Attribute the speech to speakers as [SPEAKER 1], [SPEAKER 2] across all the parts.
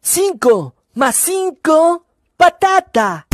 [SPEAKER 1] 5 más 5, patata.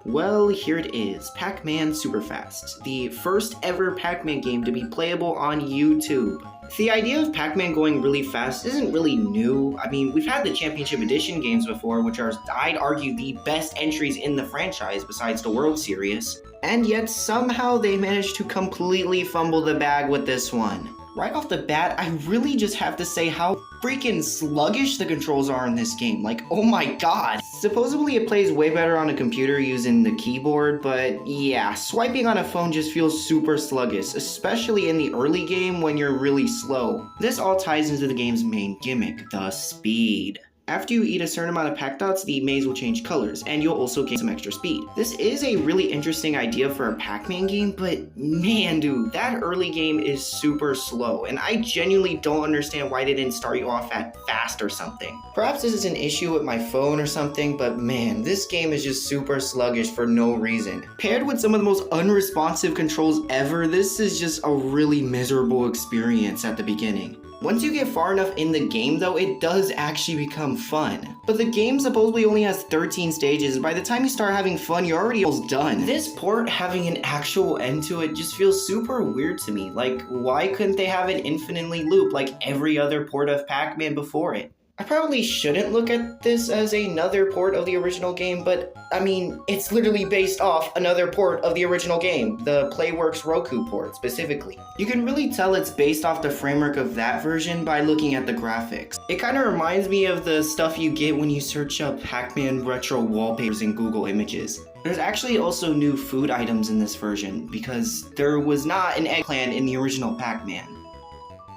[SPEAKER 2] Well, here it is, Pac-Man Superfast, the first ever Pac-Man game to be playable on YouTube. The idea of Pac-Man going really fast isn't really new. I mean, we've had the Championship Edition games before, which are, I'd argue, the best entries in the franchise besides the World Series. And yet, somehow they managed to completely fumble the bag with this one. Right off the bat, I really just have to say how freaking sluggish the controls are in this game. Like, oh my god. Supposedly it plays way better on a computer using the keyboard, but yeah, swiping on a phone just feels super sluggish, especially in the early game when you're really slow. This all ties into the game's main gimmick, the speed. After you eat a certain amount of Pac Dots, the maze will change colors, and you'll also gain some extra speed. This is a really interesting idea for a Pac-Man game, but man dude, that early game is super slow, and I genuinely don't understand why they didn't start you off at fast or something. Perhaps this is an issue with my phone or something, but man, this game is just super sluggish for no reason. Paired with some of the most unresponsive controls ever, this is just a really miserable experience at the beginning. Once you get far enough in the game though, it does actually become fun. But the game supposedly only has 13 stages, and by the time you start having fun, you're already almost done. This port having an actual end to it just feels super weird to me. Like, why couldn't they have it infinitely loop like every other port of Pac-Man before it? I probably shouldn't look at this as another port of the original game, but I mean, it's literally based off another port of the original game, the Playworks Roku port specifically. You can really tell it's based off the framework of that version by looking at the graphics. It kind of reminds me of the stuff you get when you search up Pac-Man retro wallpapers in Google Images. There's actually also new food items in this version, because there was not an eggplant in the original Pac-Man.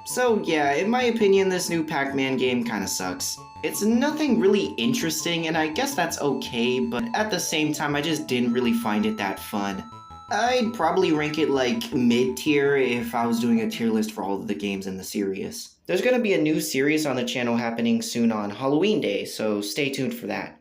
[SPEAKER 2] So yeah, in my opinion, this new Pac-Man game kinda sucks. It's nothing really interesting, and I guess that's okay, but at the same time, I just didn't really find it that fun. I'd probably rank it like mid-tier if I was doing a tier list for all of the games in the series. There's gonna be a new series on the channel happening soon on Halloween Day, so stay tuned for that.